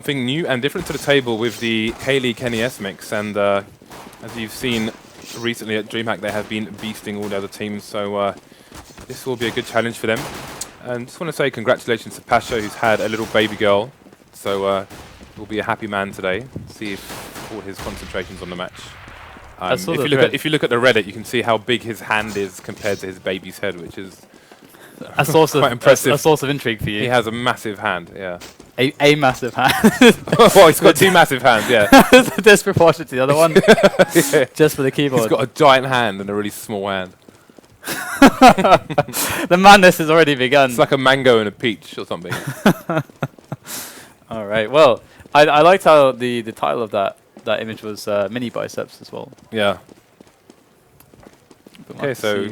Something new and different to the table with the Kaylee Kenny S mix, and as you've seen recently at DreamHack, they have been beasting all the other teams, so this will be a good challenge for them. And just want to say congratulations to Pasha, who's had a little baby girl, so he'll be a happy man today. See if all his concentration's on the match. If you look at the Reddit, you can see how big his hand is compared to his baby's head, which is a source of quite impressive. A source of intrigue for you. He has a massive hand, yeah. A massive hand. Well, he's got two massive hands, yeah. Disproportionate to the other one. Yeah. Just for the keyboard. He's got a giant hand and a really small hand. The madness has already begun. It's like a mango and a peach or something. All right. Well, I liked how the title of that image was mini biceps as well. Yeah. Okay, so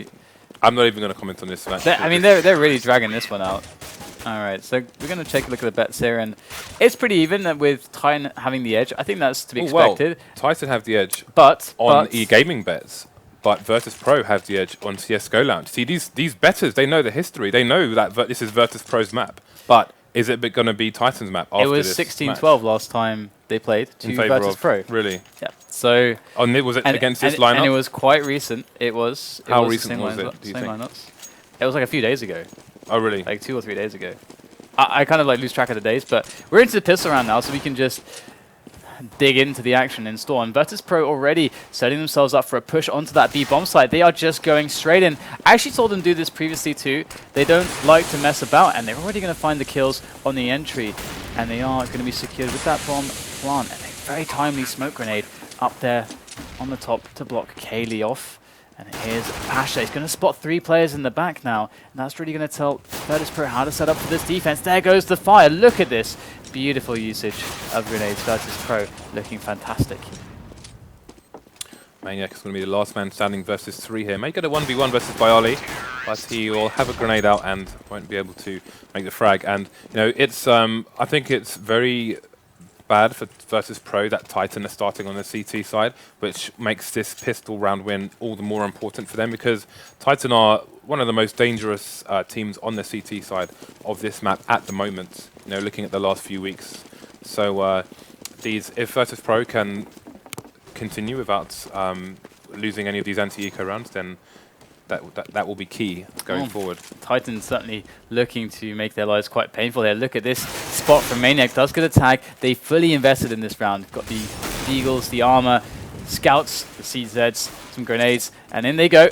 I'm not even going to comment on this match. I mean, they're really dragging this one out. All right, so we're going to take a look at the bets here, and it's pretty even with Titan having the edge. I think that's to be expected. Well, Titan have the edge on e-gaming bets, but Virtus.Pro have the edge on CSGO Lounge. See, these bettors, they know the history. They know that this is Virtus.Pro's map, but is it going to be Titan's map after this match? It was 16-12 last time they played to Virtus.Pro. Really? Yeah. So. Was it against this lineup? And it was quite recent. It was. How recent was it? Do you think? Lineups. It was like a few days ago. Oh, really? Like 2 or 3 days ago. I kind of like lose track of the days, but we're into the pistol round now, so we can just dig into the action in store. And Virtus.Pro already setting themselves up for a push onto that B bomb site. They are just going straight in. I actually saw them do this previously too. They don't like to mess about, and they're already going to find the kills on the entry. And they are going to be secured with that bomb plant. And a very timely smoke grenade up there on the top to block Kaylee off. And here's Pasha. He's going to spot 3 players in the back now. And that's really going to tell Virtus.Pro how to set up for this defense. There goes the fire. Look at this. Beautiful usage of grenades. Virtus.Pro looking fantastic. Maniac is going to be the last man standing versus 3 here. May get a 1v1 versus Bialy, but he will have a grenade out and won't be able to make the frag. And, you know, it's I think it's very bad for Virtus.Pro that Titan are starting on the CT side, which makes this pistol round win all the more important for them, because Titan are one of the most dangerous teams on the CT side of this map at the moment, you know, looking at the last few weeks. So if Virtus.Pro can continue without losing any of these anti-eco rounds, then that will be key going forward. Titan certainly looking to make their lives quite painful here. Look at this spot from Maniac. Does get a tag. They fully invested in this round. Got the Eagles, the armor, scouts, the CZs, some grenades, and in they go.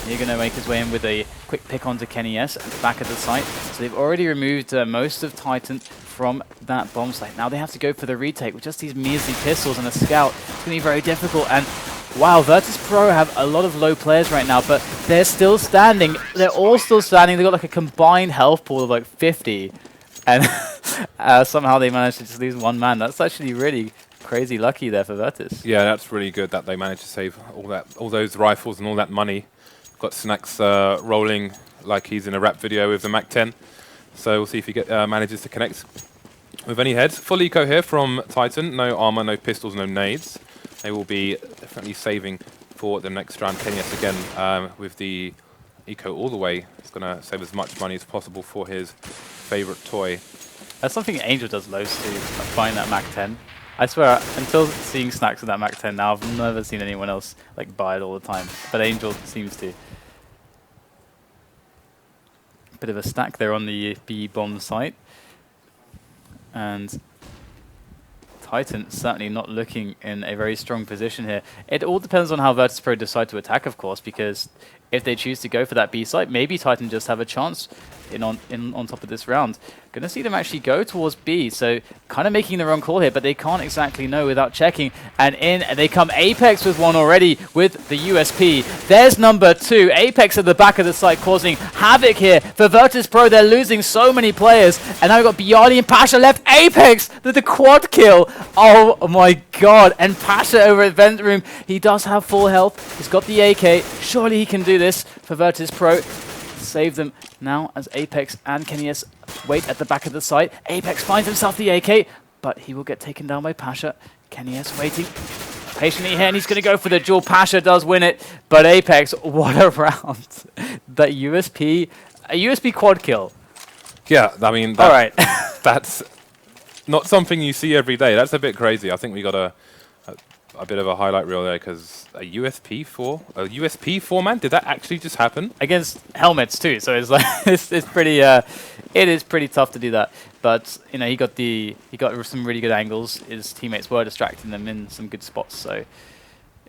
They're going to make his way in with a quick pick onto Kenny S at the back of the site. So they've already removed most of Titan from that bomb site. Now they have to go for the retake with just these measly pistols and a scout. It's going to be very difficult. And wow, Virtus.Pro have a lot of low players right now, but they're still standing. They're all still standing. They've got like a combined health pool of like 50. And somehow they managed to just lose 1 man. That's actually really crazy lucky there for Virtus. Yeah, that's really good that they managed to save all those rifles and all that money. Got Snacks rolling like he's in a rap video with the Mac-10. So we'll see if he manages to connect with any heads. Full eco here from Titan. No armor, no pistols, no nades. They will be definitely saving for the next round. Kenny S again with the eco all the way. He's going to save as much money as possible for his favorite toy. That's something Angel does loads to, buying that Mac-10. I swear, until seeing Snacks with that Mac-10 now, I've never seen anyone else like buy it all the time. But Angel seems to. Bit of a stack there on the B bomb site. And Titan certainly not looking in a very strong position here. It all depends on how Virtus.Pro decide to attack, of course, because if they choose to go for that B site, maybe Titan just have a chance on top of this round. Gonna see them actually go towards B, so kind of making the wrong call here, but they can't exactly know without checking. And they come Apex with one already with the USP. There's number 2. Apex at the back of the site causing havoc here for Virtus.Pro. They're losing so many players, and now we've got Bialy and Pasha left. Apex with the quad kill. Oh my god! And Pasha over at Vent Room. He does have full health. He's got the AK. Surely he can do this for Virtus.Pro. Save them now as Apex and Kenny S wait at the back of the site. Apex finds himself the AK, but he will get taken down by Pasha. Kenny S waiting patiently here, and he's going to go for the duel. Pasha does win it, but Apex, what a round. That USP, a USP quad kill. Yeah, I mean, all right. That's not something you see every day. That's a bit crazy. I think we got a bit of a highlight reel there because a USP 4-man? Did that actually just happen? Against helmets too, so it's like it's pretty it is pretty tough to do that. But you know, he got some really good angles. His teammates were distracting them in some good spots, so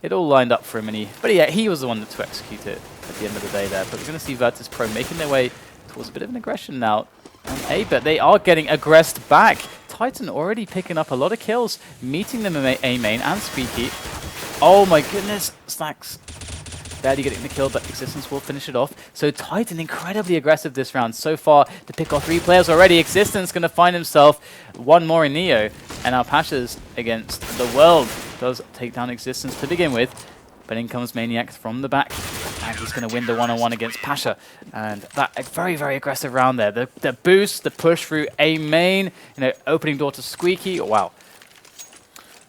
it all lined up for him. But yeah, he was the one to execute it at the end of the day there. But we're going to see Virtus.Pro making their way towards a bit of an aggression now on A, but they are getting aggressed back. Titan already picking up a lot of kills, meeting them in A main and Squeaky. Oh my goodness, Snacks barely getting the kill, but Existence will finish it off. So Titan incredibly aggressive this round so far to pick off 3 players already. Existence going to find himself one more in Neo, and now Pasha's against the world does take down Existence to begin with. But in comes Maniac from the back, and he's going to win the one-on-one against Pasha. And that a very, very aggressive round there. The boost, the push through A main, you know, opening door to Squeaky. Oh, wow.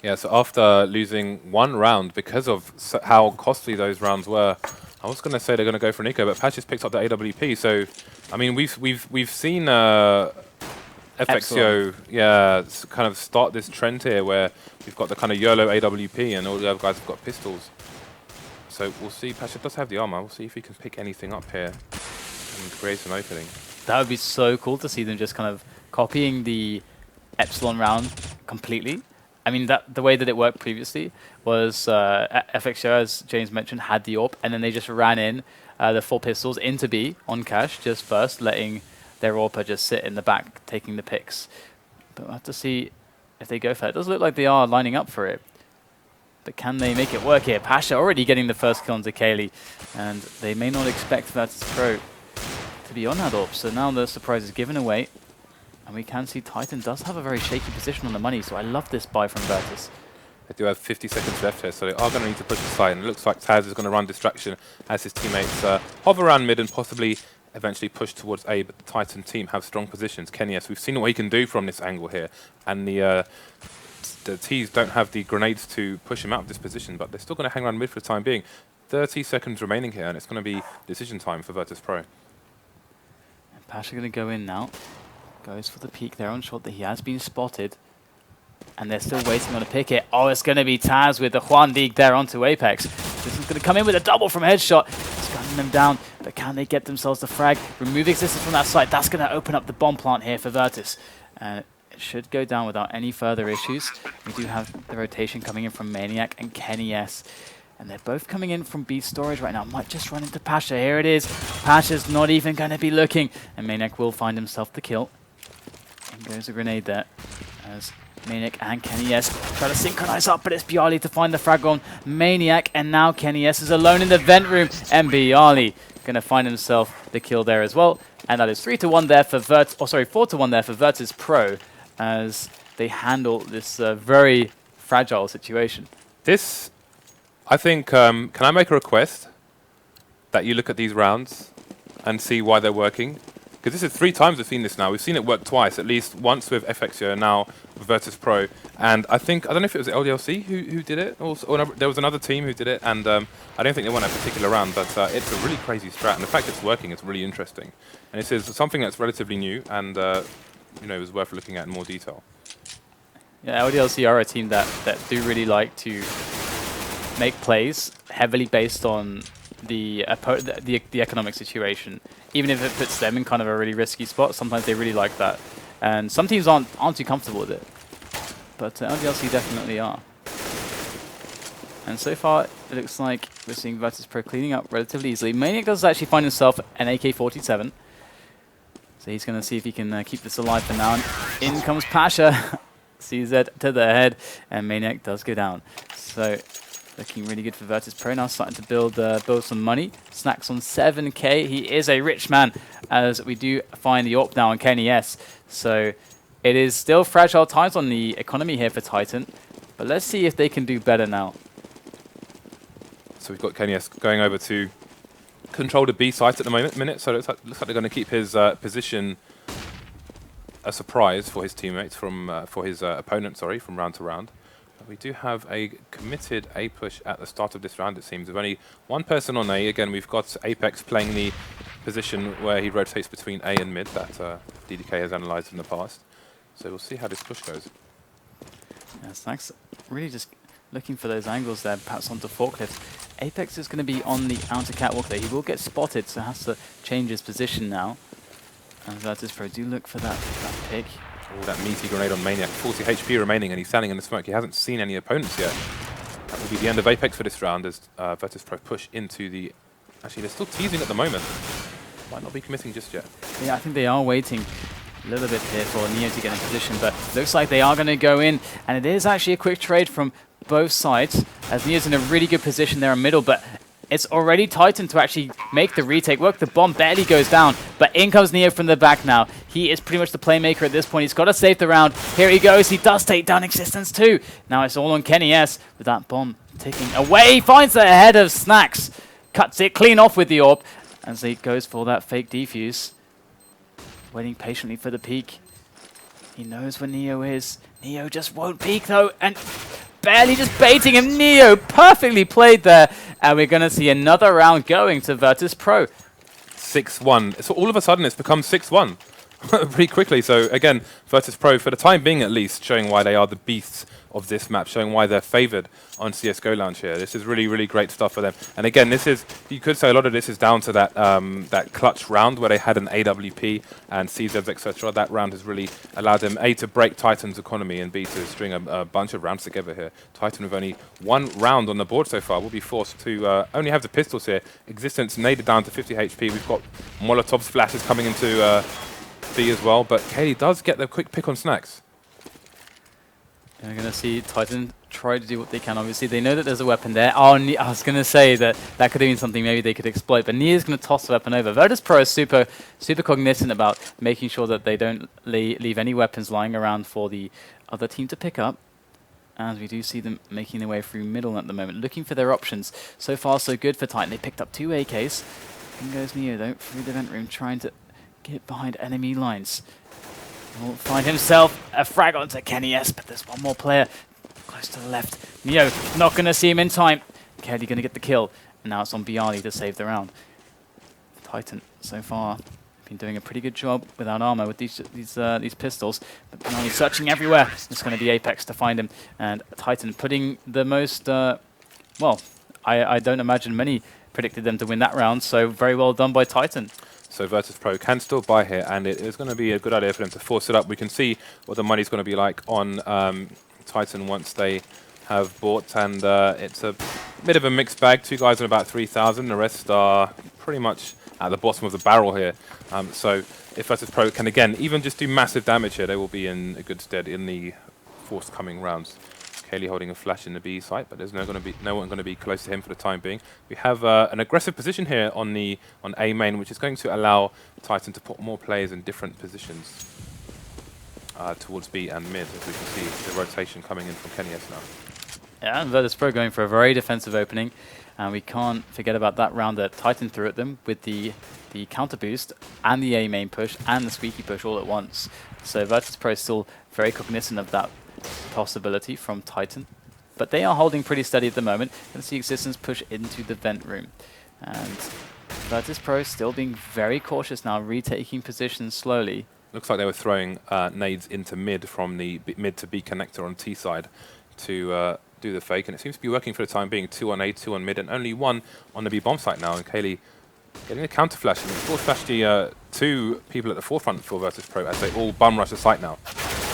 Yeah, so after losing 1 round because of how costly those rounds were, I was going to say they're going to go for Nico, but Patches picked up the AWP. So, I mean, we've seen FXO, yeah, kind of start this trend here where we've got the kind of YOLO AWP and all the other guys have got pistols. So we'll see. Pasha does have the armor. We'll see if he can pick anything up here and create an opening. That would be so cool to see them just kind of copying the Epsilon round completely. I mean, the way that it worked previously was FXO, as James mentioned, had the AWP, and then they just ran in the 4 pistols into B on cash just first, letting their AWPer just sit in the back, taking the picks. But we'll have to see if they go for it. It does look like they are lining up for it. But can they make it work here? Pasha already getting the first kill on Kaylee, and they may not expect Virtus.Pro to be on that AWP. So now the surprise is given away. And we can see Titan does have a very shaky position on the money, so I love this buy from Virtus. They do have 50 seconds left here, so they are going to need to push the side. And it looks like Taz is going to run distraction as his teammates hover around mid and possibly eventually push towards A. But the Titan team have strong positions. Kenyas, we've seen what he can do from this angle here. And the T's don't have the grenades to push him out of this position, but they're still going to hang around mid for the time being. 30 seconds remaining here, and it's going to be decision time for Virtus.Pro. And Pasha going to go in now. Goes for the peek there on shot that he has been spotted. And they're still waiting on a pick it. Oh, it's going to be Taz with the Juan League there onto Apex. This is going to come in with a double from headshot. It's gunning them down, but can they get themselves the frag? Remove Existence from that side. That's going to open up the bomb plant here for Virtus. It should go down without any further issues. We do have the rotation coming in from Maniac and Kenny S. And they're both coming in from B storage right now. Might just run into Pasha. Here it is. Pasha's not even going to be looking. And Maniac will find himself the kill. And goes a grenade there as Maniac and Kenny S try to synchronize up, but it's Bialy to find the frag on Maniac, and now Kenny S is alone in the vent room, and Bialy going to find himself the kill there as well. And that is 3-1 there for 4-1 there for Virtus.Pro as they handle this very fragile situation. This, I think, can I make a request that you look at these rounds and see why they're working? Because this is 3 times we've seen this now. We've seen it work twice, at least once with FXO and now with Virtus.Pro. And I don't know if it was LDLC who did it, or there was another team who did it, and I don't think they won a particular round, but it's a really crazy strat, and the fact it's working is really interesting. And this is something that's relatively new, and you know, is worth looking at in more detail. Yeah, LDLC are a team that do really like to make plays heavily based on the economic situation. Even if it puts them in kind of a really risky spot, sometimes they really like that. And some teams aren't too comfortable with it. But LDLC definitely are. And so far, it looks like we're seeing Virtus.Pro cleaning up relatively easily. Maniac does actually find himself an AK-47. So he's going to see if he can keep this alive for now. And in comes Pasha. CZ to the head. And Maniac does go down. So looking really good for Virtus.Pro now, starting to build some money. Snacks on 7k. He is a rich man, as we do find the AWP now on Kenny S. So it is still fragile times on the economy here for Titan, but let's see if they can do better now. So we've got Kenny S going over to control the B site at the minute. So it looks like they're going to keep his position a surprise for his teammates for his opponent, from round to round. We do have a committed A push at the start of this round, it seems. With only 1 person on A. Again, we've got Apex playing the position where he rotates between A and mid that DDK has analyzed in the past. So we'll see how this push goes. Yeah, Snack's really just looking for those angles there, perhaps onto forklift. Apex is going to be on the outer catwalk there. He will get spotted, so has to change his position now. And Virtus.Pro do look for that pick. Oh, that meaty grenade on Maniac. 40 HP remaining, and he's standing in the smoke. He hasn't seen any opponents yet. That will be the end of Apex for this round as Virtus.Pro push into the... Actually, they're still teasing at the moment. Might not be committing just yet. Yeah, I think they are waiting a little bit here for Neo to get in position, but looks like they are going to go in. And it is actually a quick trade from both sides, as Neo's in a really good position there in middle, but it's already Titan to actually make the retake work. The bomb barely goes down, but in comes Neo from the back now. He is pretty much the playmaker at this point. He's got to save the round. Here he goes. He does take down Existence too. Now it's all on Kenny S with that bomb ticking away. He finds the head of Snacks. Cuts it clean off with the AWP as he goes for that fake defuse. Waiting patiently for the peek. He knows where Neo is. Neo just won't peek though, and barely just baiting him. Neo perfectly played there, and we're going to see another round going to Virtus.Pro. 6-1. So all of a sudden it's become 6-1 pretty quickly. So again, Virtus.Pro, for the time being at least, showing why they are the beasts of this map, showing why they're favored on CSGO Lounge here. This is really, really great stuff for them. And again, this is, you could say a lot of this is down to that that clutch round where they had an AWP and CZs, etc. That round has really allowed them, A, to break Titan's economy, and B, to string a bunch of rounds together here. Titan with only one round on the board so far will be forced to only have the pistols here. Existence naded down to 50 HP. We've got Molotov splashes coming into B as well, but Katie does get the quick pick on Snacks. We're going to see Titan try to do what they can. Obviously, they know that there's a weapon there. Oh, I was going to say that that could have been something maybe they could exploit, but Nia's going to toss the weapon over. Virtus.Pro is super cognizant about making sure that they don't leave any weapons lying around for the other team to pick up. As we do see them making their way through middle at the moment, looking for their options. So far, so good for Titan. They picked up 2 AKs. In goes Neo, though, through the vent room, trying to get behind enemy lines. Will find himself a frag onto Kenny S, but there's one more player close to the left. Neo not going to see him in time. Kelly going to get the kill, and now it's on Bialy to save the round. Titan so far been doing a pretty good job without armor with these pistols, but Bialy searching everywhere. It's going to be Apex to find him, and Titan putting the most. Well, I don't imagine many predicted them to win that round, so very well done by Titan. So Virtus.Pro can still buy here, and it is going to be a good idea for them to force it up. We can see what the money's going to be like on Titan once they have bought, and it's a bit of a mixed bag. 2 guys on about 3,000, the rest are pretty much at the bottom of the barrel here. So if Virtus.Pro can, again, even just do massive damage here, they will be in a good stead in the forthcoming rounds. Kaylee holding a flash in the B site, but there's no one going to be close to him for the time being. We have an aggressive position here on A main, which is going to allow Titan to put more players in different positions towards B and mid, as we can see the rotation coming in from Kenny S now. Yeah, and Virtus.Pro going for a very defensive opening, and we can't forget about that round that Titan threw at them with the counter boost and the A main push and the squeaky push all at once. So Virtus.Pro is still very cognizant of that possibility from Titan, but they are holding pretty steady at the moment. Let's see Existence push into the vent room, and Virtus.Pro still being very cautious now, retaking positions slowly. Looks like they were throwing nades into mid from the mid to B connector on T side to do the fake, and it seems to be working for the time being. 2 on A, 2 on mid, and only 1 on the B bomb site now, and Kaylee getting a counter flash, and forward flash the 2 people at the forefront for Virtus.Pro as they all bum rush the site now.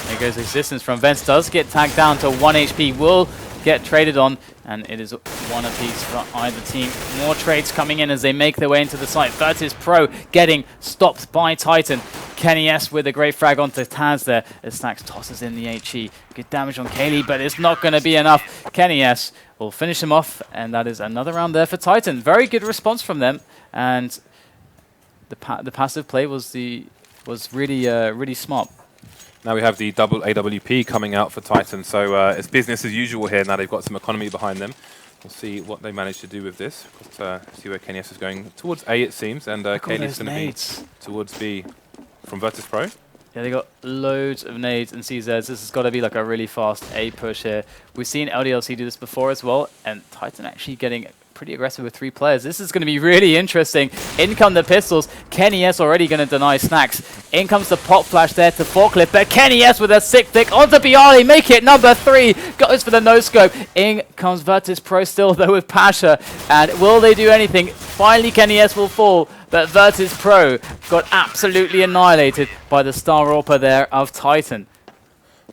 There goes Existence from Vents, does get tagged down to 1 HP, will get traded on, and it is 1 apiece for either team. More trades coming in as they make their way into the site. Virtus.Pro getting stopped by Titan. Kenny S with a great frag onto Taz there as Snacks tosses in the HE. Good damage on Kaylee, but it's not going to be enough. Kenny S will finish him off, and that is another round there for Titan. Very good response from them, and the passive play was really smart. Now we have the double AWP coming out for Titan, so it's business as usual here. Now they've got some economy behind them. We'll see what they manage to do with this. See where Kenny S is going. Towards A, it seems, and Kaylee's going to be towards B from Virtus.Pro. Yeah, they got loads of nades and CZs. This has got to be like a really fast A push here. We've seen LDLC do this before as well, and Titan actually getting pretty aggressive with 3 players. This is going to be really interesting. In come the pistols. Kenny S already going to deny Snacks. In comes the pop flash there to Forklift, but Kenny S with a sick flick onto Bialy, make it number 3. Goes for the no-scope. In comes Virtus.Pro still though with Pasha. And will they do anything? Finally Kenny S will fall, but Virtus.Pro got absolutely annihilated by the Star AWPer there of Titan.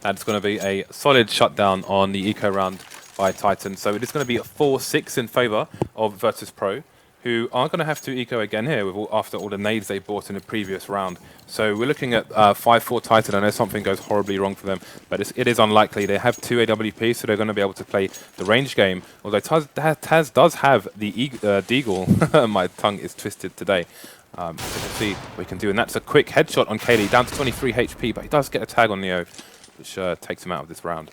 That's going to be a solid shutdown on the eco round by Titan. So it is going to be a 4-6 in favor of Virtus.Pro, who are going to have to eco again here with after all the nades they bought in the previous round. So we're looking at 5-4 Titan. I know something goes horribly wrong for them, but it is unlikely. They have 2 AWP, so they're going to be able to play the range game. Although Taz does have the Deagle. My tongue is twisted today. So we'll see what we can do. And that's a quick headshot on Kaylee, down to 23 HP, but he does get a tag on Neo, which takes him out of this round.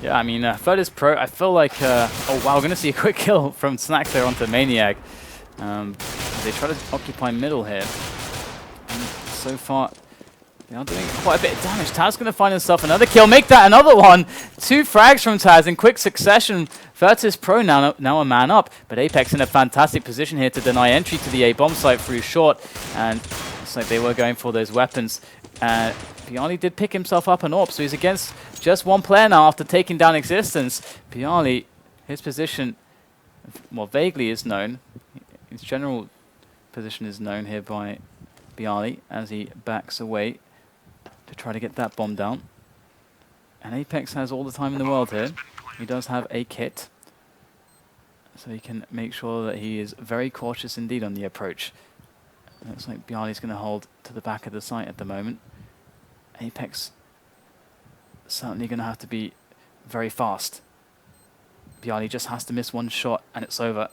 Yeah, I mean, Virtus.Pro, I feel like, oh wow, we're going to see a quick kill from Snacks there onto Maniac. They try to occupy middle here. And so far, they are doing quite a bit of damage. Taz going to find himself another kill, make that another one. 2 frags from Taz in quick succession. Virtus.Pro now a man up, but Apex in a fantastic position here to deny entry to the A bomb site through short. And it's like they were going for those weapons. Bialy did pick himself up an AWP, so he's against just 1 player now after taking down Existence. Bialy, his position, well, vaguely is known. His general position is known here by Bialy as he backs away to try to get that bomb down. And Apex has all the time in the world here. He does have a kit, so he can make sure that he is very cautious indeed on the approach. Looks like Bialy's going to hold to the back of the site at the moment. Apex certainly going to have to be very fast. Bialy just has to miss 1 shot and it's over.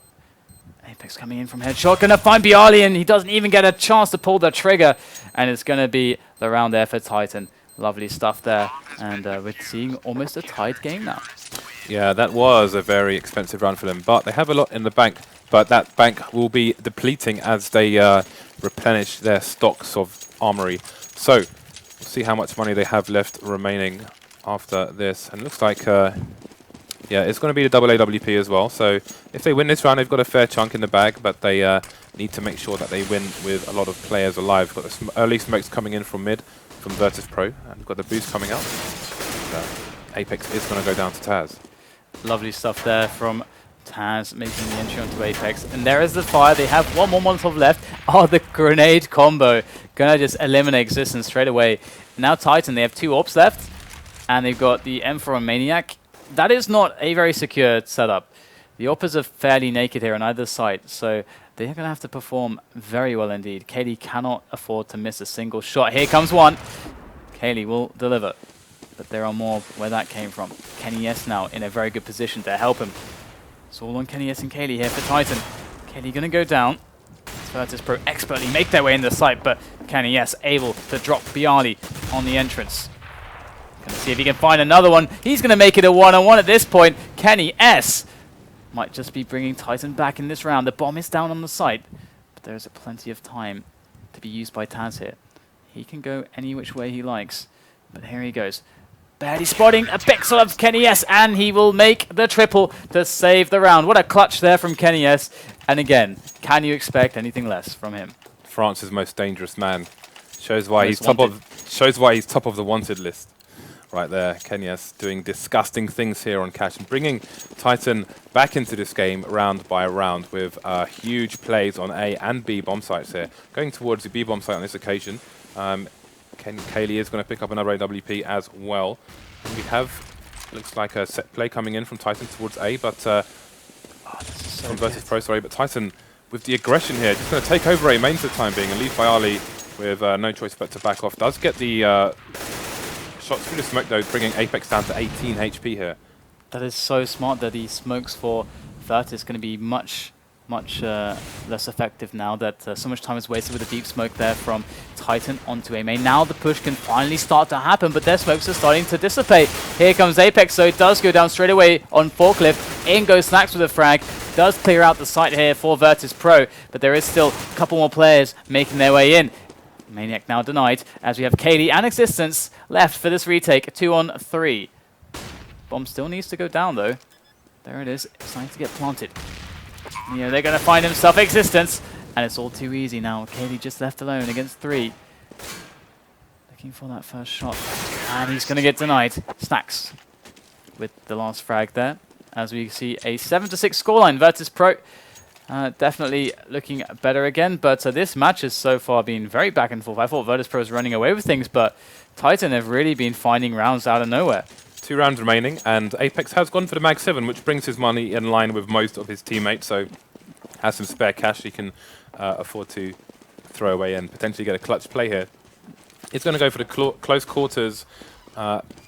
Apex coming in from headshot, going to find Bialy, and he doesn't even get a chance to pull the trigger. And it's going to be the round there for Titan. Lovely stuff there. And we're seeing almost a tied game now. Yeah, that was a very expensive round for them, but they have a lot in the bank. But that bank will be depleting as they replenish their stocks of armory. So we'll see how much money they have left remaining after this. And it looks like, yeah, it's going to be the double AWP as well. So if they win this round, they've got a fair chunk in the bag, but they need to make sure that they win with a lot of players alive. Got the early smokes coming in from mid, from Virtus.Pro, and we've got the boost coming out. Apex is going to go down to Taz. Lovely stuff there from Taz making the entry onto Apex. And there is the fire. They have 1 more Molotov left. Oh, the grenade combo. Gonna just eliminate Existence straight away. Now Titan, they have 2 AWPs left. And they've got the M4 and Maniac. That is not a very secure setup. The AWPers are fairly naked here on either side. So they're going to have to perform very well indeed. Kaylee cannot afford to miss a single shot. Here comes one. Kaylee will deliver. But there are more where that came from. Kenny S now in a very good position to help him. It's all on Kenny S and Kaylee here for Titan. Kaylee going to go down. Virtus.Pro expertly make their way in the site, but Kenny S able to drop Bialy on the entrance. Going to see if he can find another one. He's going to make it a 1-on-1 at this point. Kenny S might just be bringing Titan back in this round. The bomb is down on the site, but there is plenty of time to be used by Taz here. He can go any which way he likes, but here he goes. Barely spotting a pixel of Kenny S, and he will make the triple to save the round. What a clutch there from Kenny S. And again, can you expect anything less from him? France's most dangerous man. Shows why he's top of the wanted list. Right there, Kenny S doing disgusting things here on Cash and bringing Titan back into this game round by round with huge plays on A and B bomb sites here. Going towards the B bomb site on this occasion. Kaylee is going to pick up another AWP as well. And we have, looks like a set play coming in from Titan towards A, but from Virtus.Pro, sorry, but Titan with the aggression here, just going to take over A main for the time being and leave Bialy with no choice but to back off. Does get the shots through the smoke though, bringing Apex down to 18 HP here. That is so smart that he smokes for Virtus going to be much less effective now that so much time is wasted with the deep smoke there from Titan onto A main. Now the push can finally start to happen, but their smokes are starting to dissipate. Here comes Apex, so it does go down straight away on Forklift. In goes Snacks with a frag. Does clear out the site here for Virtus.Pro, but there is still a couple more players making their way in. Maniac now denied, as we have Kaylee and Existence left for this retake. 2 on 3. Bomb still needs to go down though. There it is. It's starting to get planted. Neo, they're going to find himself existence. And it's all too easy now. Kaylee just left alone against 3. Looking for that first shot. And he's going to get denied. Snacks with the last frag there. As we see a 7-6 scoreline. Virtus.Pro definitely looking better again. But this match has so far been very back and forth. I thought Virtus.Pro was running away with things, but Titan have really been finding rounds out of nowhere. 2 rounds remaining, and Apex has gone for the Mag 7, which brings his money in line with most of his teammates, so has some spare cash he can afford to throw away and potentially get a clutch play here. It's going to go for the close quarters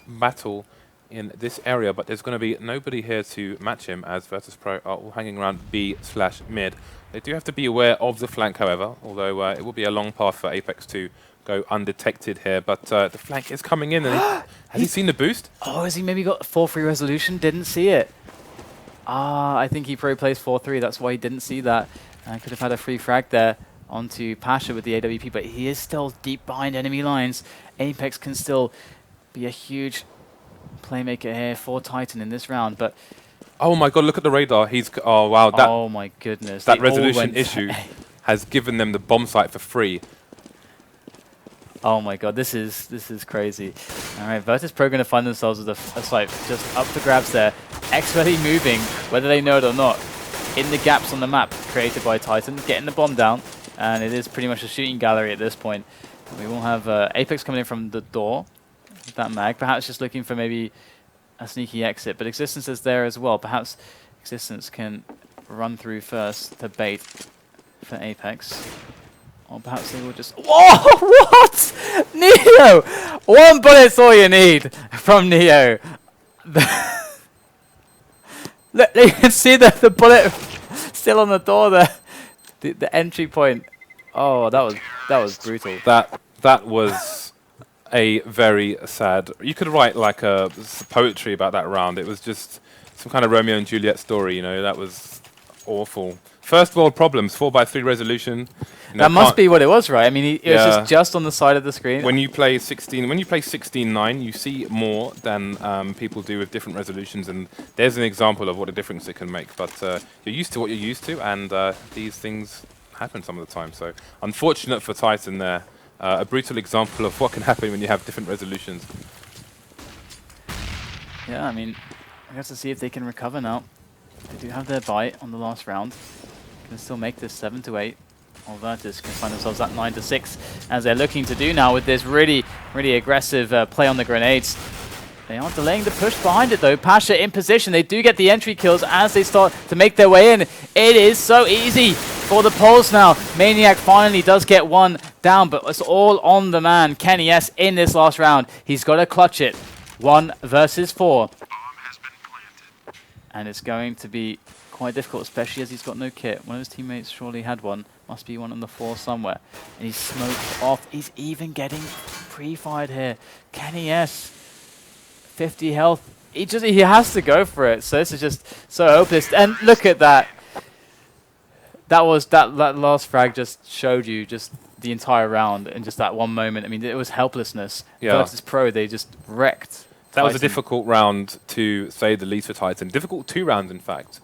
battle in this area, but there's going to be nobody here to match him, as Virtus.Pro are all hanging around B/mid. They do have to be aware of the flank, however, although it will be a long path for Apex to go undetected here, but the flank is coming in. And has he seen the boost? Oh, has he maybe got 4-3 resolution? Didn't see it. I think he pro plays 4-3. That's why he didn't see that. Could have had a free frag there onto Pasha with the AWP, but he is still deep behind enemy lines. Apex can still be a huge playmaker here for Titan in this round, but oh my god, look at the radar. Oh wow, that, oh my goodness, that resolution issue has given them the bomb site for free. Oh my god, this is crazy. All right, Virtus.Pro going to find themselves with a site just up for grabs there. Expertly moving, whether they know it or not, in the gaps on the map created by Titan, getting the bomb down, and it is pretty much a shooting gallery at this point. We will have Apex coming in from the door with that mag, perhaps just looking for maybe a sneaky exit, but Existence is there as well. Perhaps Existence can run through first to bait for Apex. Or perhaps they will just... Whoa! What? Neo! 1 bullet's all you need from Neo. Look, you can see the bullet still on the door there. The entry point. Oh, that was brutal. That was a very sad... You could write like a poetry about that round. It was just some kind of Romeo and Juliet story, you know. That was awful. First world problems, 4x3 resolution. You know, that must be what it was, right? I mean, it was just on the side of the screen. When you play 16:9, you see more than people do with different resolutions, and there's an example of what a difference it can make. But you're used to what you're used to, and these things happen some of the time. So unfortunate for Titan there. A brutal example of what can happen when you have different resolutions. Yeah, I mean, I guess to see if they can recover now. They do have their bite on the last round. Can still make this 7-8. Or Virtus can find themselves at 9-6, as they're looking to do now with this really aggressive play on the grenades. They are delaying the push behind it though. Pasha in position. They do get the entry kills as they start to make their way in. It is so easy for the Poles now. Maniac finally does get one down, but it's all on the man, Kenny S, in this last round. He's got to clutch it. 1 versus 4. And it's going to be quite difficult, especially as he's got no kit. One of his teammates surely had one. Must be one on the floor somewhere. And he's smoked off. He's even getting pre-fired here. Kenny S, 50 health. He has to go for it. So this is just so hopeless. And look at that. That last frag just showed you just the entire round in just that one moment. I mean, it was helplessness. Yeah. Virtus.Pro, they just wrecked. That was a difficult round, to say the least, for Titan. Difficult 2 rounds, in fact.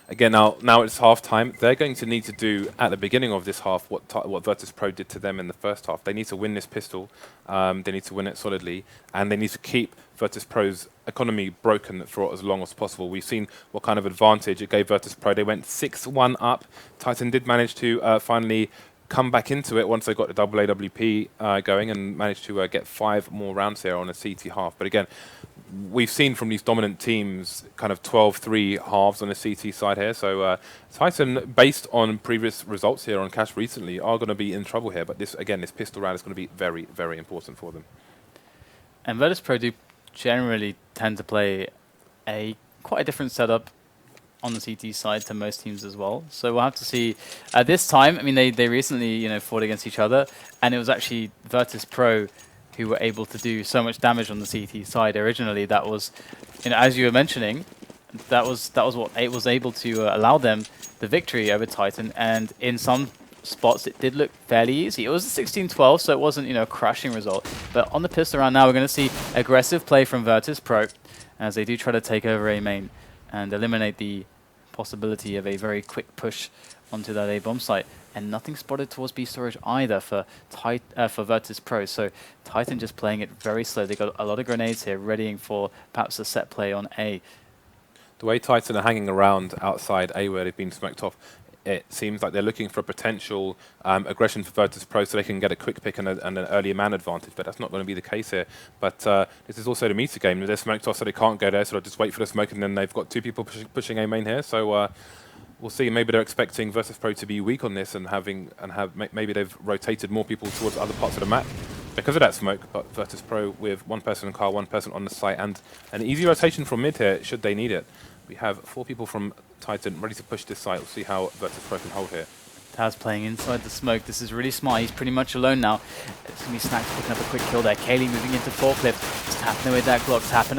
Again, now it's half-time. They're going to need to do, at the beginning of this half, what Virtus.Pro did to them in the first half. They need to win this pistol. They need to win it solidly. And they need to keep Virtus.Pro's economy broken for as long as possible. We've seen what kind of advantage it gave Virtus.Pro. They went 6-1 up. Titan did manage to finally come back into it once they got the double AWP going and managed to get 5 more rounds here on a CT half. But again, we've seen from these dominant teams kind of 12-3 halves on the CT side here. So Titan, based on previous results here on Cash recently, are going to be in trouble here. But this pistol round is going to be very, very important for them. And Virtus.Pro do generally tend to play quite a different setup on the CT side to most teams as well. So we'll have to see. This time, I mean, they recently fought against each other, and it was actually Virtus.Pro who were able to do so much damage on the CT side originally. That was, as you were mentioning, that was what it was able to allow them the victory over Titan. And in some spots, it did look fairly easy. It was a 16-12, so it wasn't a crushing result. But on the pistol round now, we're going to see aggressive play from Virtus.Pro as they do try to take over A main. and eliminate the possibility of a very quick push onto that A bomb site. And nothing spotted towards B storage either for Virtus.Pro. So Titan just playing it very slow. They got a lot of grenades here, readying for perhaps a set play on A. The way Titan are hanging around outside A where they've been smoked off, it seems like they're looking for a potential aggression for Virtus.Pro so they can get a quick pick and an earlier man advantage, but that's not going to be the case here. But this is also the meta game. They're smoked off so they can't go there, so they'll just wait for the smoke, and then they've got two people pushing A main here. So we'll see. Maybe they're expecting Virtus.Pro to be weak on this and maybe they've rotated more people towards other parts of the map because of that smoke. But Virtus.Pro with one person in car, one person on the site, and an easy rotation from mid here should they need it. We have 4 people from Titan ready to push this site. We'll see how Virtus.Pro can hold here. Taz playing inside the smoke. This is really smart. He's pretty much alone now. It's going to be Snacks picking up a quick kill there. Kaylee moving into forklift. Just tapping away that Glock. Tapping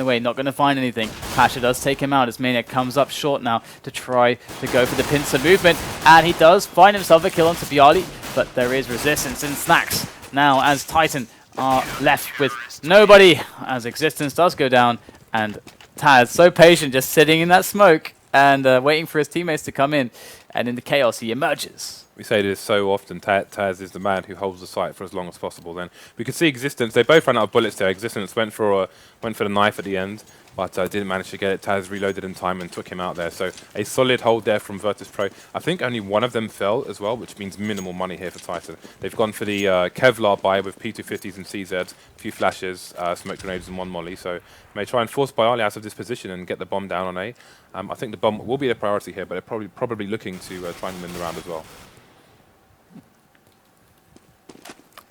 away. Not going to find anything. Pasha does take him out as Maniac comes up short now to try to go for the pincer movement. And he does find himself a kill onto Bialy. But there is resistance in Snacks now as Titan are left with nobody as Existence does go down. And Taz, so patient, just sitting in that smoke and waiting for his teammates to come in. And in the chaos, he emerges. We say this so often, Taz is the man who holds the site for as long as possible. Then we could see Existence, they both ran out of bullets there. Existence went for the knife at the end, but didn't manage to get it. Taz reloaded in time and took him out there. So a solid hold there from Virtus.Pro. I think only one of them fell as well, which means minimal money here for Titan. They've gone for the Kevlar buy with P250s and CZs, a few flashes, smoke grenades and 1 molly. So may try and force Bialy out of this position and get the bomb down on A. I think the bomb will be a priority here, but they're probably looking to try and win the round as well.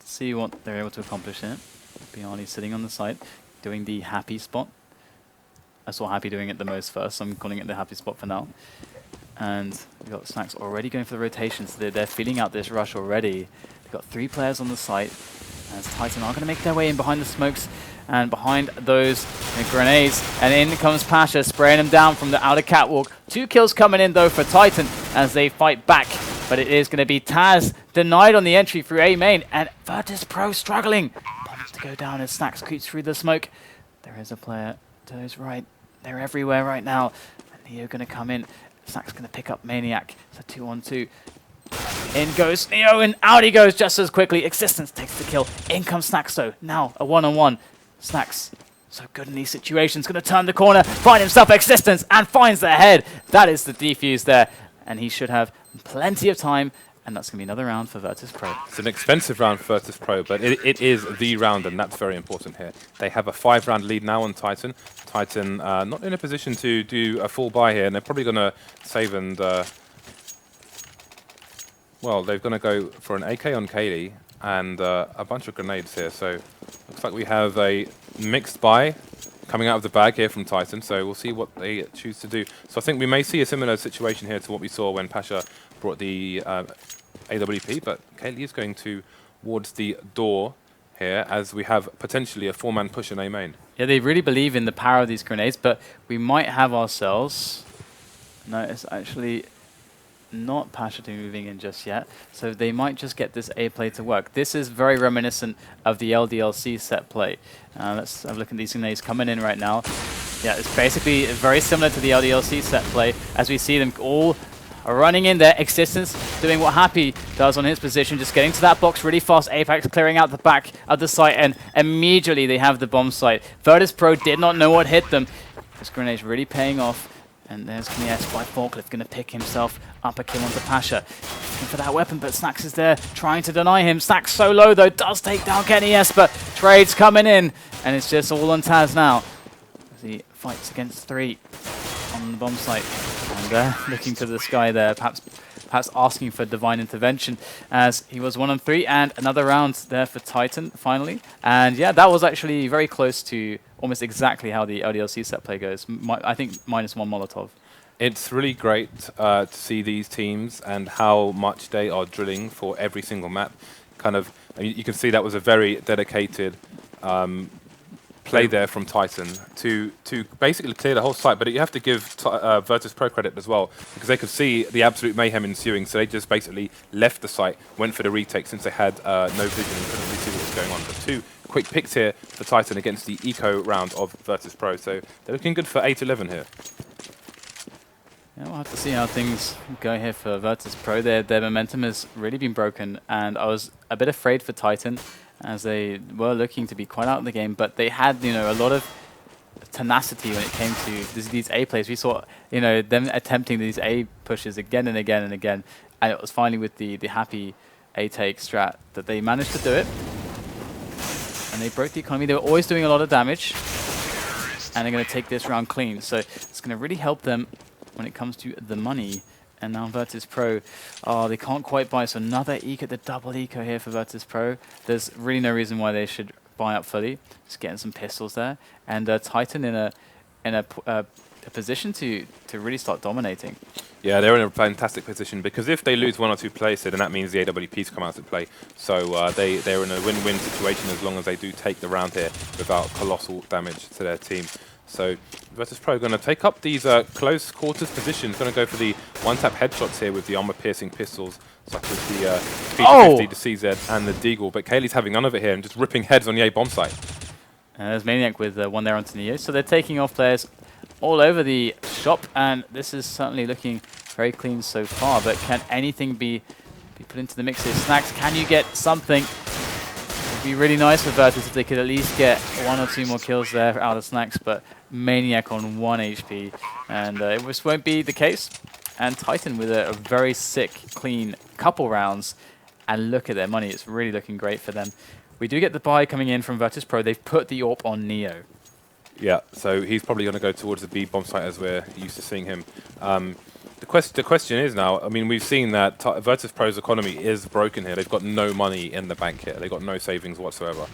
See what they're able to accomplish here. Bialy sitting on the site, doing the happy spot. I saw Happy doing it the most first, so I'm calling it the happy spot for now. And we've got Snacks already going for the rotation, so they're feeling out this rush already. They've got 3 players on the site, as Titan are going to make their way in behind the smokes and behind those grenades. And in comes Pasha, spraying them down from the outer catwalk. 2 kills coming in, though, for Titan as they fight back. But it is going to be Taz denied on the entry through A main, and Virtus.Pro struggling. Bombs to go down as Snacks creeps through the smoke. There is a player to his right. They're everywhere right now. And Neo going to come in. Snacks going to pick up Maniac. It's a 2-on-2. In goes Neo, and out he goes just as quickly. Existence takes the kill. In comes Snacks, though. Now a 1-on-1. Snacks, so good in these situations. Going to turn the corner, find himself Existence, and finds the head. That is the defuse there. And he should have plenty of time. And that's going to be another round for Virtus.Pro. It's an expensive round for Virtus.Pro, but it is the round, and that's very important here. They have a 5-round lead now on Titan. Titan not in a position to do a full buy here, and they're probably going to save and... well, they're going to go for an AK on Kaylee and a bunch of grenades here. So looks like we have a mixed buy coming out of the bag here from Titan, so we'll see what they choose to do. So I think we may see a similar situation here to what we saw when Pasha brought the AWP, but Kaylee is going towards the door here as we have potentially a 4-man push in A main. Yeah, they really believe in the power of these grenades, but we might have ourselves... No, it's actually not Pasha moving in just yet, so they might just get this A play to work. This is very reminiscent of the LDLC set play. Let's have a look at these grenades coming in right now. Yeah, it's basically very similar to the LDLC set play as we see them all running in there. Existence doing what Happy does on his position, just getting to that box really fast. Apex clearing out the back of the site, and immediately they have the bomb site. Virtus.Pro did not know what hit them. This grenade's really paying off. And there's Knies by Forklift, going to pick himself up a kill onto Pasha. Looking for that weapon, but Snacks is there, trying to deny him. Snacks so low, though, does take down Knies, but trades coming in, and it's just all on Taz now. As he fights against 3 on the bomb site. And looking to the sky there, perhaps asking for divine intervention, as he was 1-on-3, and another round there for Titan, finally. And yeah, that was actually very close to almost exactly how the LDLC set play goes. I think -1 Molotov. It's really great to see these teams and how much they are drilling for every single map. Kind of, I mean, you can see that was a very dedicated play there from Titan to basically clear the whole site, but you have to give Virtus.Pro credit as well, because they could see the absolute mayhem ensuing, so they just basically left the site, went for the retake since they had no vision and couldn't really see what was going on. But 2 quick picks here for Titan against the eco round of Virtus.Pro. So they're looking good for 8-11 here. Yeah, we'll have to see how things go here for Virtus.Pro. Their momentum has really been broken, and I was a bit afraid for Titan as they were looking to be quite out of the game, but they had, you know, a lot of tenacity when it came to these A plays. We saw, you know, them attempting these A pushes again and again and again, and it was finally with the happy A take strat that they managed to do it, and they broke the economy. They were always doing a lot of damage, and they're going to take this round clean, so it's going to really help them when it comes to the money. And now Virtus.Pro, oh, they can't quite buy, so another eco, the double eco here for Virtus.Pro. There's really no reason why they should buy up fully. Just getting some pistols there, and Titan in a position to really start dominating. Yeah, they're in a fantastic position, because if they lose 1 or 2 players, then that means the AWPs come out to play. So they're in a win-win situation as long as they do take the round here without colossal damage to their team. So Virtus.Pro going to take up these close quarters positions, going to go for the one-tap headshots here with the armor-piercing pistols, such as the P50, the CZ, and the Deagle. But Kaylee's having none of it here and just ripping heads on the A bomb site. There's Maniac with one there onto Neo. So they're taking off players all over the shop, and this is certainly looking very clean so far. But can anything be put into the mix here? Snacks, can you get something? It'd be really nice for Virtus if they could at least get 1 or 2 more kills there out of Snacks, but Maniac on 1 HP, and it just won't be the case. And Titan with a very sick, clean couple rounds, and look at their money. It's really looking great for them. We do get the buy coming in from Virtus.Pro. They've put the AWP on Neo. Yeah, so he's probably going to go towards the B bomb site as we're used to seeing him. The question is now, I mean, we've seen that Virtus.Pro's economy is broken here. They've got no money in the bank here. They've got no savings whatsoever.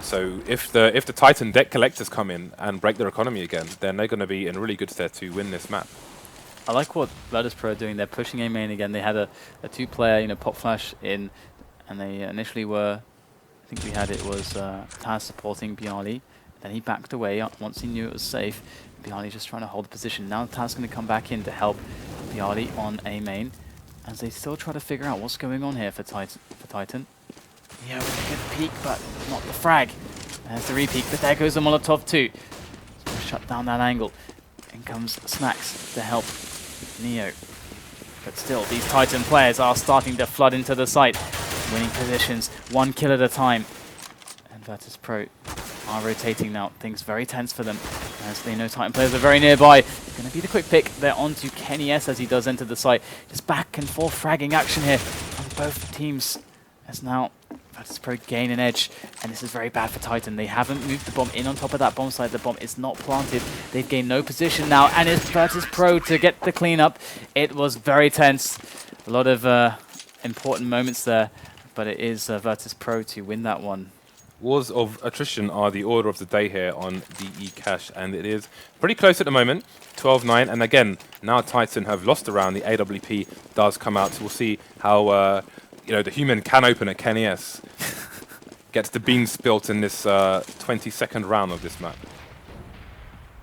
So if the Titan debt collectors come in and break their economy again, then they're going to be in really good stead to win this map. I like what Virtus.Pro are doing. They're pushing A main again. They had a 2-player, you know, pop flash in, and they initially were, I think we had it was Taz supporting Bialy. Then he backed away once he knew it was safe. Bialy just trying to hold the position. Now Taz going to come back in to help Bialy on A main, as they still try to figure out what's going on here for Titan. Yeah, with a good peek, but not the frag. There's the re-peek, but there goes the Molotov too. So shut down that angle. In comes Snacks to help Neo. But still, these Titan players are starting to flood into the site. Winning positions, 1 kill at a time. And Virtus.Pro are rotating now. Things very tense for them, as they know Titan players are very nearby. Going to be the quick pick. They're on to Kenny S as he does enter the site. Just back and forth fragging action here on both teams. As now Virtus.Pro gain an edge, and this is very bad for Titan. They haven't moved the bomb in on top of that bomb site. The bomb is not planted. They've gained no position now, and it's Virtus.Pro to get the cleanup. It was very tense. A lot of important moments there, but it is Virtus.Pro to win that one. Wars of attrition are the order of the day here on DE Cash, and it is pretty close at the moment, 12-9. And again, now Titan have lost the round. The AWP does come out, so we'll see how you know, the human can opener, Kenny S, gets the beans spilt in this 22nd round of this map.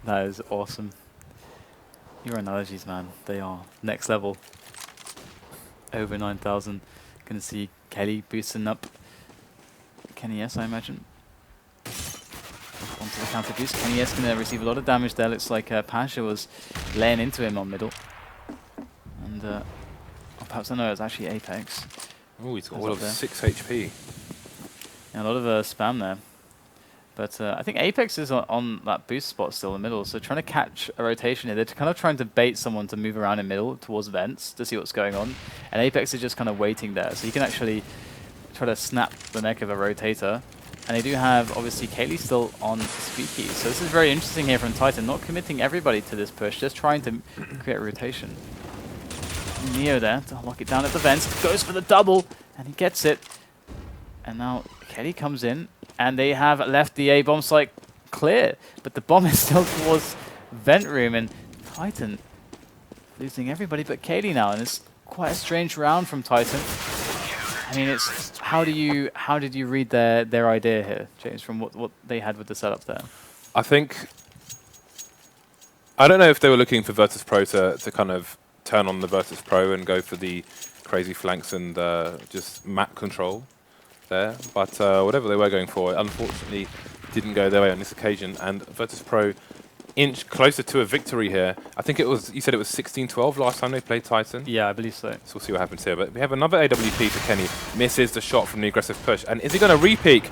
That is awesome. Your analogies, man, they are next level. Over 9,000. Gonna see Kelly boosting up Kenny S, I imagine. Onto the counter boost. Kenny S gonna receive a lot of damage there. Looks like Pasha was laying into him on middle. And oh, perhaps I know it's actually Apex. Oh, he's got all of 6 HP. Yeah, a lot of spam there. But I think Apex is on that boost spot still in the middle, so trying to catch a rotation here. They're kind of trying to bait someone to move around in middle towards vents to see what's going on. And Apex is just kind of waiting there, so you can actually try to snap the neck of a rotator. And they do have, obviously, Kaylee still on Squeaky. So this is very interesting here from Titan, not committing everybody to this push, just trying to create a rotation. Neo there to lock it down at the vents, goes for the double, and he gets it. And now Kelly comes in, and they have left the A bomb site clear, but the bomb is still towards vent room, and Titan losing everybody but Kaylee now, and it's quite a strange round from Titan. I mean, it's how did you read their idea here, James, from what they had with the setup there? I don't know if they were looking for Virtus.Pro to kind of turn on the Virtus.Pro and go for the crazy flanks and just map control. there, but whatever they were going for, it unfortunately didn't go their way on this occasion, and Virtus.Pro inch closer to a victory here. I think it was, you said it was 16-12 last time they played Titan? Yeah, I believe so. So we'll see what happens here, but we have another AWP for Kenny. Misses the shot from the aggressive push, and is he going to re-peek?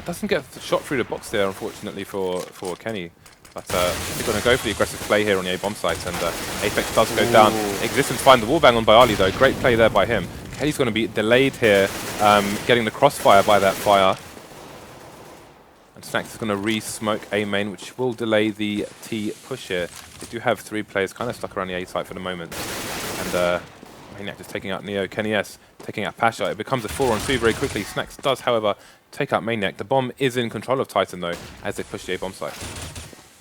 Doesn't get the shot through the box there, unfortunately, for Kenny. But he's going to go for the aggressive play here on the A bomb site, and Apex does go down. Existence find the wallbang on Bialy though. Great play there by him. Kenny's going to be delayed here, getting the crossfire by that fire. And Snacks is going to re-smoke A main, which will delay the T push here. They do have 3 players kind of stuck around the A site for the moment. And Maniac just taking out Neo. Kenny S taking out Pasha. It becomes a 4-on-2 very quickly. Snacks does, however, take out Maniac. The bomb is in control of Titan though, as they push the A bomb site.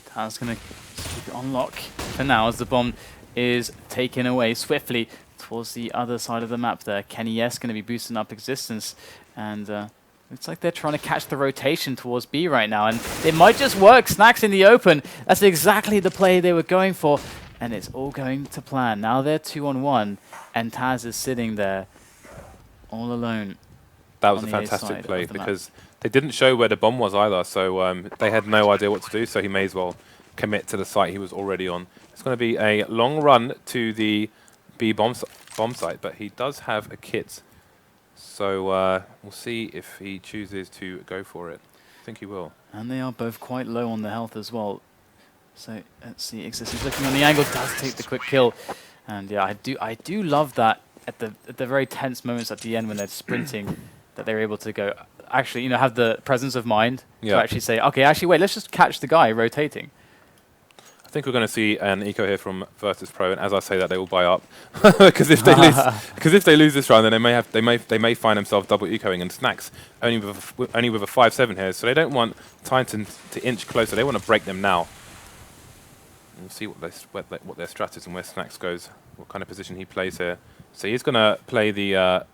Taz going to keep it on lock for now as the bomb is taken away swiftly towards the other side of the map there. Kenny S going to be boosting up Existence, and looks like they're trying to catch the rotation towards B right now, and it might just work. Snacks in the open. That's exactly the play they were going for, and it's all going to plan. Now they're 2-on-1, and Taz is sitting there all alone. That was a fantastic play because they didn't show where the bomb was either, so they had no idea what to do, so he may as well commit to the site he was already on. It's going to be a long run to the B bomb site, but he does have a kit, so we'll see if he chooses to go for it. I think he will. And they are both quite low on the health as well. So let's see, Existence looking on the angle, does take the quick kill. And yeah, I do love that at the very tense moments at the end when they're sprinting, that they're able to go, actually, you know, have the presence of mind to actually say, okay, actually, wait, let's just catch the guy rotating. I think we're going to see an eco here from Virtus.Pro, and as I say that, they will buy up because if they lose this round, then they may find themselves double ecoing, and Snacks only with a 5-7 here, so they don't want Titan to inch closer. They want to break them now. And we'll see what their strat is and where Snacks goes, what kind of position he plays here. So he's going to play the.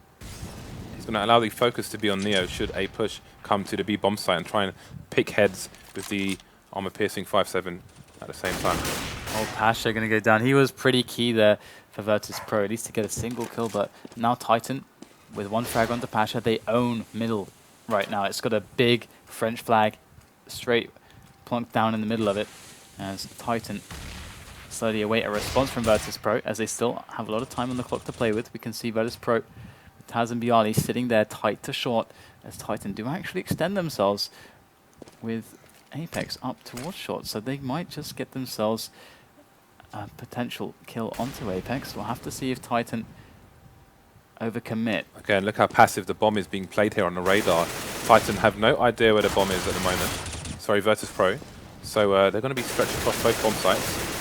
He's going to allow the focus to be on Neo should a push come to the B bomb site and try and pick heads with the armor piercing 5-7 at the same time. Oh, Pasha going to go down. He was pretty key there for Virtus.Pro, at least to get a single kill, but now Titan with 1 frag onto Pasha, they own middle right now. It's got a big French flag straight plonked down in the middle of it as Titan slowly await a response from Virtus.Pro as they still have a lot of time on the clock to play with. We can see Virtus.Pro with Taz and Bialy sitting there tight to short as Titan do actually extend themselves with Apex up towards short, so they might just get themselves a potential kill onto Apex. We'll have to see if Titan overcommit. Okay, and look how passive the bomb is being played here on the radar. Titan have no idea where the bomb is at the moment. Sorry, Virtus.Pro. So they're going to be stretched across both bomb sites.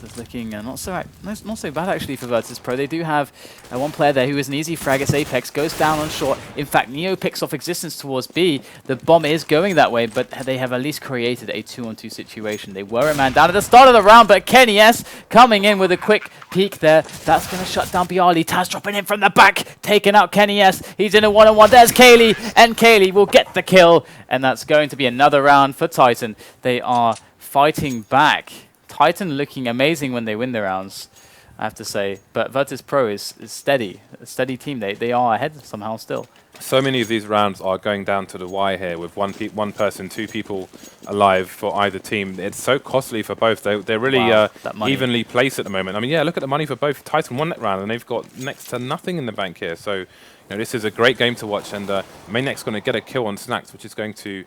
This is looking not so bad actually for Virtus.Pro. They do have one player there who is an easy frag. It's Apex, goes down on short. In fact, Neo picks off Existence towards B. The bomb is going that way, but they have at least created a 2-on-2 situation. They were a man down at the start of the round, but Kenny S coming in with a quick peek there. That's going to shut down Bialy. Taz dropping in from the back, taking out Kenny S. He's in a 1-on-1. There's Kaylee, and Kaylee will get the kill, and that's going to be another round for Titan. They are fighting back. Titan looking amazing when they win the rounds, I have to say. But Virtus.Pro is steady, a steady team. They are ahead somehow still. So many of these rounds are going down to the wire here with one person, 2 people alive for either team. It's so costly for both. They're really evenly placed at the moment. I mean, yeah, look at the money for both. Titan won that round, and they've got next to nothing in the bank here. So, you know, this is a great game to watch. And Maniac's going to get a kill on Snacks, which is going to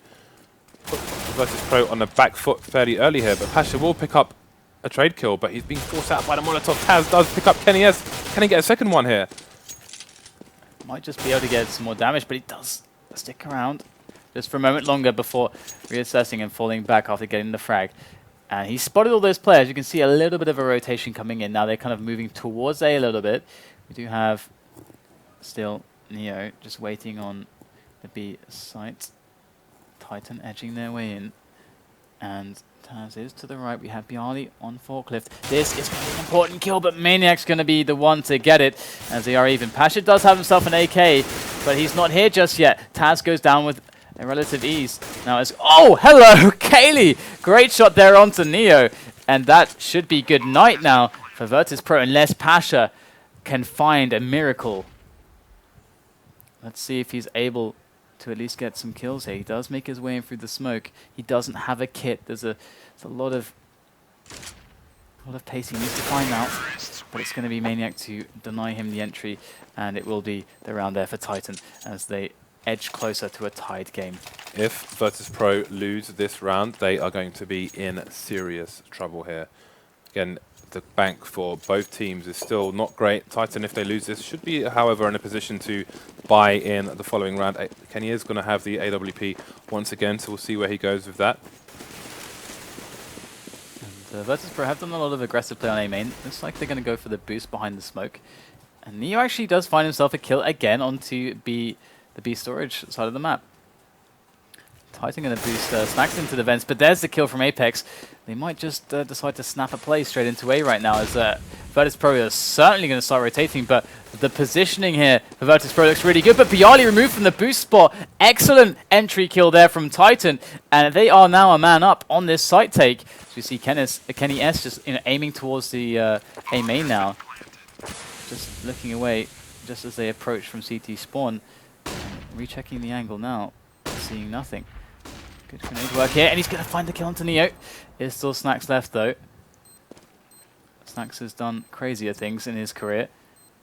put Virtus.Pro on the back foot fairly early here, but Pasha will pick up a trade kill, but he's being forced out by the Molotov. Taz does pick up Kenny S. Can he get a second one here? Might just be able to get some more damage, but he does stick around just for a moment longer before reassessing and falling back after getting the frag. And he spotted all those players. You can see a little bit of a rotation coming in. Now they're kind of moving towards A little bit. We do have still Neo just waiting on the B site. Titan edging their way in, and Taz is to the right. We have Bialy on forklift. This is going to be an important kill, but Maniac's going to be the one to get it as they are even. Pasha does have himself an AK, but he's not here just yet. Taz goes down with a relative ease. Now it's, oh, hello, Kaylee! Great shot there onto Neo, and that should be good night now for Virtus.Pro unless Pasha can find a miracle. Let's see if he's able to at least get some kills here. He does make his way in through the smoke. He doesn't have a kit. There's a lot of pace he needs to find out, but it's going to be Maniac to deny him the entry, and it will be the round there for Titan as they edge closer to a tied game. If Virtus.Pro lose this round, they are going to be in serious trouble here. Again, the bank for both teams is still not great. Titan, if they lose this, should be, however, in a position to buy in the following round. Kenny is going to have the AWP once again, so we'll see where he goes with that. Virtus.Pro have done a lot of aggressive play on A main. Looks like they're going to go for the boost behind the smoke. And Neo actually does find himself a kill again onto the B storage side of the map. Titan going to boost Snacks into the vents, but there's the kill from Apex. They might just decide to snap a play straight into A right now, as Virtus.Pro is certainly going to start rotating, but the positioning here for Virtus.Pro looks really good. But Bialy removed from the boost spot. Excellent entry kill there from Titan, and they are now a man up on this site take. So you see Kenny S just aiming towards the A main now, just looking away just as they approach from CT spawn. Rechecking the angle now, seeing nothing. Good grenade work here, and he's going to find the kill onto Neo. There's still Snacks left, though. Snacks has done crazier things in his career.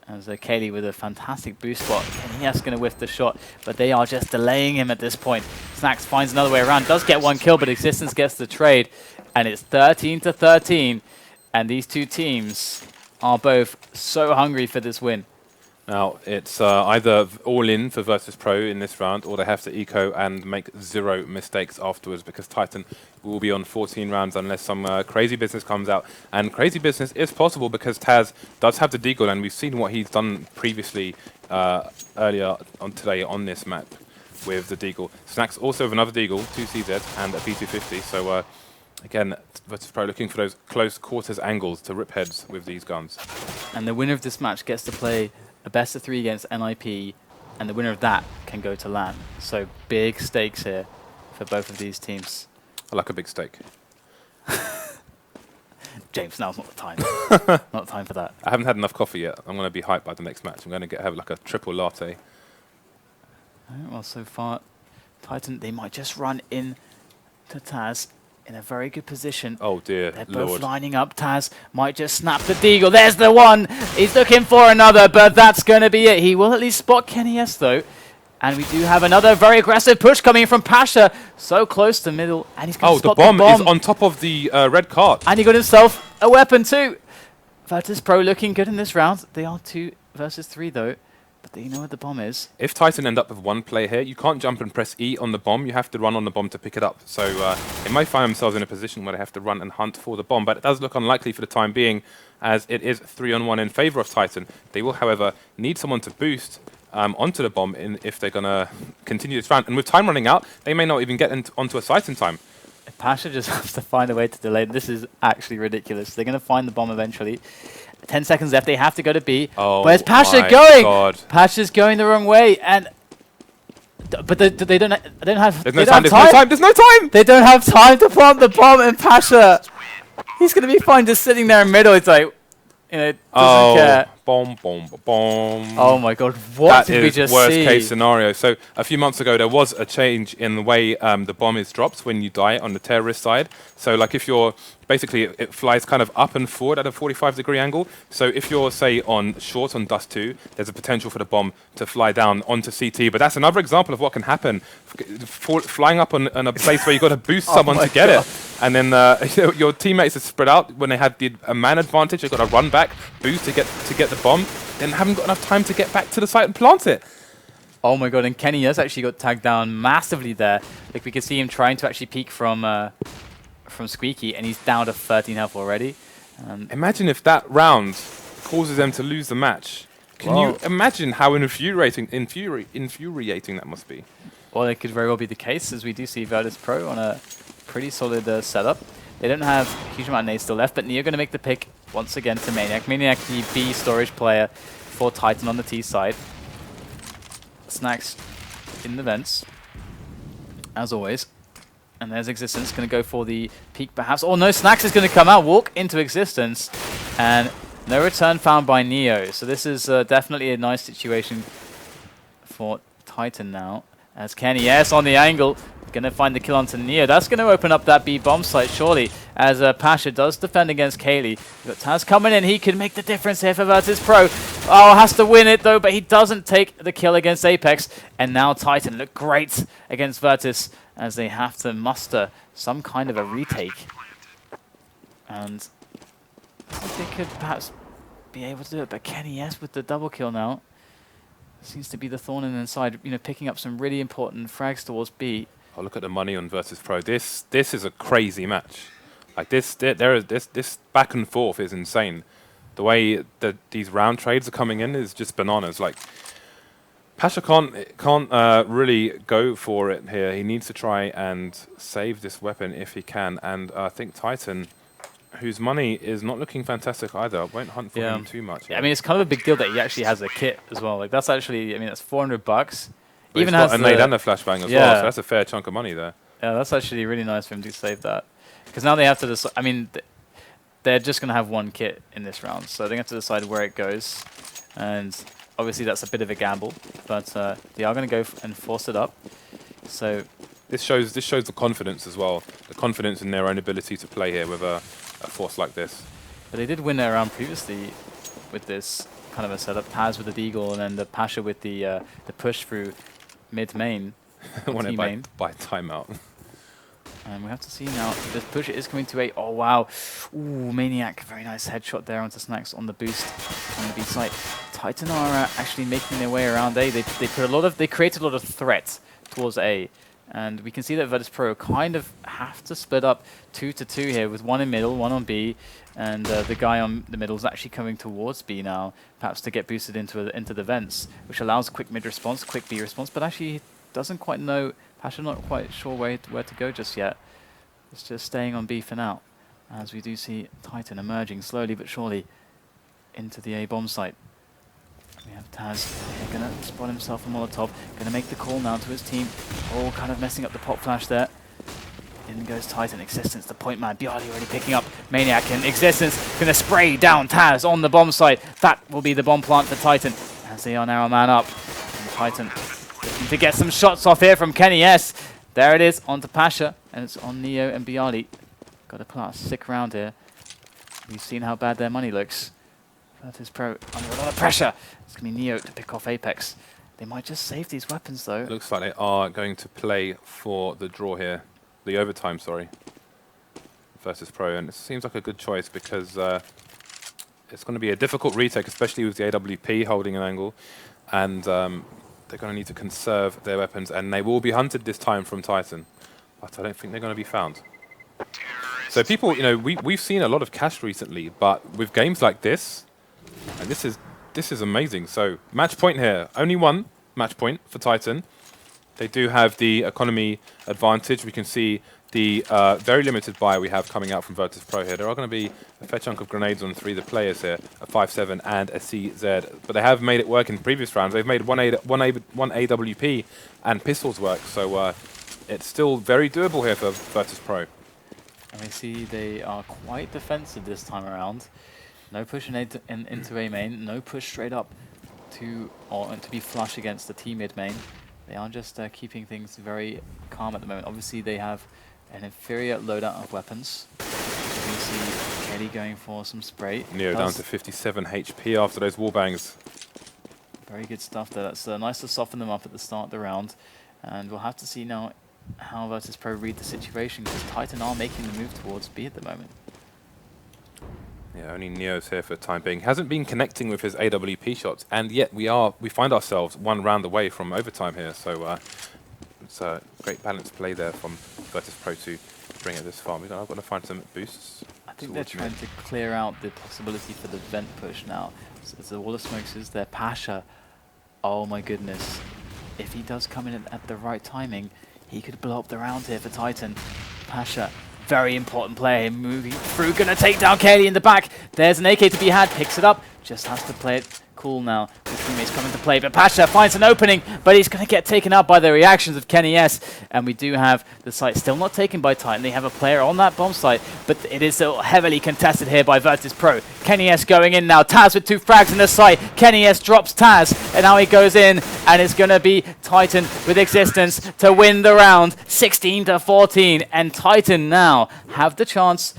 As Kaylee with a fantastic boost spot. And he is going to whiff the shot, but they are just delaying him at this point. Snacks finds another way around, does get one kill, but Existence gets the trade. And it's 13-13. And these two teams are both so hungry for this win. Now, it's either all in for Virtus.Pro in this round, or they have to eco and make 0 mistakes afterwards, because Titan will be on 14 rounds unless some crazy business comes out. And crazy business is possible because Taz does have the deagle, and we've seen what he's done previously earlier on today on this map with the deagle. Snacks also have another deagle, 2 CZ and a P250. So again, Virtus.Pro looking for those close quarters angles to rip heads with these guns. And the winner of this match gets to play a best of 3 against NIP, and the winner of that can go to LAN. So big stakes here for both of these teams. I like a big steak. James, now's not the time. Not the time for that. I haven't had enough coffee yet. I'm going to be hyped by the next match. I'm going to have like a triple latte. Well, so far, Titan, they might just run in to Taz in a very good position. Oh dear, They're Lord. both lining up. Taz might just snap the deagle. There's the one. He's looking for another, but that's going to be it. He will at least spot Kenny S, though. And we do have another very aggressive push coming from Pasha. So close to middle. And he's going to spot the bomb. Is on top of the red cart. And he got himself a weapon, too. Virtus.Pro looking good in this round. They are 2 versus 3, though. But you know where the bomb is. If Titan end up with one play here, you can't jump and press E on the bomb. You have to run on the bomb to pick it up. So they might find themselves in a position where they have to run and hunt for the bomb. But it does look unlikely for the time being, as it is 3-on-1 in favor of Titan. They will, however, need someone to boost onto the bomb if they're going to continue this round. And with time running out, they may not even get onto a site in time. Pasha just has to find a way to delay. This is actually ridiculous. They're going to find the bomb eventually. 10 seconds left. They have to go to B. Oh, where's Pasha going? God. Pasha's going the wrong way, and but they don't have. There's no time. There's no time. There's no time. They don't have time to plant the bomb, and Pasha, he's going to be fine just sitting there in middle. It's like, doesn't care. Bomb, bomb, bomb. Oh my God! What did we just see? That is worst case scenario. So a few months ago, there was a change in the way the bomb is dropped when you die on the terrorist side. So like if you're basically, it flies kind of up and forward at a 45-degree angle. So if you're, say, on short on Dust 2, there's a potential for the bomb to fly down onto CT. But that's another example of what can happen. Flying up on a place where you've got to boost someone to get it. And then your teammates are spread out. When they had a man advantage, they've got to run back, boost to get the bomb, then haven't got enough time to get back to the site and plant it. Oh my God, and Kenny has actually got tagged down massively there. Like we can see him trying to actually peek from Squeaky, and he's down to 13 health already. Imagine if that round causes them to lose the match. Can you imagine how infuriating that must be? Well, it could very well be the case, as we do see Virtus.Pro on a pretty solid setup. They don't have a huge amount of nades still left, but Neo going to make the pick once again to Maniac. Maniac, the B storage player for Titan on the T side. Snacks in the vents, as always. And there's Existence, going to go for the peek perhaps. Oh no, Snacks is going to come out, walk into Existence, and no return found by Neo. So this is definitely a nice situation for Titan now. As Kenny S on the angle. Going to find the kill onto Neo. That's going to open up that B bomb site, surely, as Pasha does defend against Kaylee. We've got Taz coming in. He can make the difference here for Virtus.Pro. Oh, has to win it, though, but he doesn't take the kill against Apex. And now Titan look great against Virtus, as they have to muster some kind of a retake. And I think they could perhaps be able to do it, but Kenny S with the double kill now seems to be the thorn in the side, you know, picking up some really important frags towards B. Oh, look at the money on Virtus.Pro. This is a crazy match. Like this back and forth is insane. The way that these round trades are coming in is just bananas. Like Pasha can't really go for it here. He needs to try and save this weapon if he can. And I think Titan, whose money is not looking fantastic either, won't hunt for him too much. Yeah, I mean, it's kind of a big deal that he actually has a kit as well. Like that's actually, I mean, that's $400. But even has a nade and a flashbang as well, so that's a fair chunk of money there. Yeah, that's actually really nice for him to save that. Because now they have to decide, I mean, they're just going to have one kit in this round, so they have to decide where it goes. And obviously that's a bit of a gamble, but they are going to go and force it up. So this shows the confidence as well, the confidence in their own ability to play here with a force like this. But they did win their round previously with this kind of a setup. Taz with the Deagle and then the Pasha with the push through mid-main. Won it by timeout. And we have to see now, this push is coming to 8. Oh, wow. Ooh, Maniac. Very nice headshot there onto Snacks on the boost on the B site. Titan are actually making their way around A. They created a lot of threat towards A. And we can see that Virtus.Pro kind of have to split up 2-2 here with one in middle, one on B. And the guy on the middle is actually coming towards B now, perhaps to get boosted into the vents, which allows quick mid response, quick B response, but actually he doesn't quite know, Pasha not quite sure where to go just yet. It's just staying on B for now, as we do see Titan emerging slowly but surely into the A bomb site. We have Taz here, going to spot himself a Molotov, going to make the call now to his team. All kind of messing up the pop flash there. In goes Titan, Existence, the point man. Bialy already picking up Maniac, and Existence going to spray down Taz on the bomb site. That will be the bomb plant for Titan, as they are now a man up. And Titan looking to get some shots off here from Kenny S. There it is, onto Pasha, and it's on Neo and Bialy. Got to put out a sick round here. We've seen how bad their money looks. Virtus.Pro under a lot of pressure. It's going to be Neo to pick off Apex. They might just save these weapons, though. Looks like they are going to play for the draw here. The overtime, sorry. Virtus.Pro, and it seems like a good choice because it's going to be a difficult retake, especially with the AWP holding an angle. And they're going to need to conserve their weapons, and they will be hunted this time from Titan. But I don't think they're going to be found. So people, you know, we've seen a lot of cash recently, but with games like this, and this is amazing. So match point here, only one match point for Titan. They do have the economy advantage. We can see the very limited buy we have coming out from Virtus.Pro here. There are going to be a fair chunk of grenades on 3 of the players here, a 5-7 and a CZ. But they have made it work in previous rounds. They've made one AWP and pistols work. So it's still very doable here for Virtus.Pro. And we see they are quite defensive this time around. No push into A main, no push straight up to be flush against the T mid main. They are just keeping things very calm at the moment. Obviously, they have an inferior loadout of weapons. We see Kelly going for some spray. Neo down to 57 HP after those wallbangs. Very good stuff there. That's nice to soften them up at the start of the round. And we'll have to see now how Virtus.Pro read the situation, because Titan are making the move towards B at the moment. Yeah, only Neo's here for the time being. Hasn't been connecting with his AWP shots, and yet we find ourselves one round away from overtime here. So it's a great balanced play there from Virtus.Pro to bring it this far. I've got to find some boosts. I think they're trying to clear out the possibility for the vent push now. So the wall of smokes is there. Pasha, oh my goodness. If he does come in at the right timing, he could blow up the round here for Titan. Pasha, very important player, moving through, gonna take down Kelly in the back. There's an AK to be had, picks it up, just has to play it cool now. The teammates come into play, but Pasha finds an opening, but he's going to get taken out by the reactions of Kenny S. And we do have the site still not taken by Titan. They have a player on that bomb site, but it is still heavily contested here by Virtus.Pro. Kenny S going in now. Taz with 2 frags in the site. Kenny S drops Taz, and now he goes in, and it's going to be Titan with existence to win the round, 16-14. And Titan now have the chance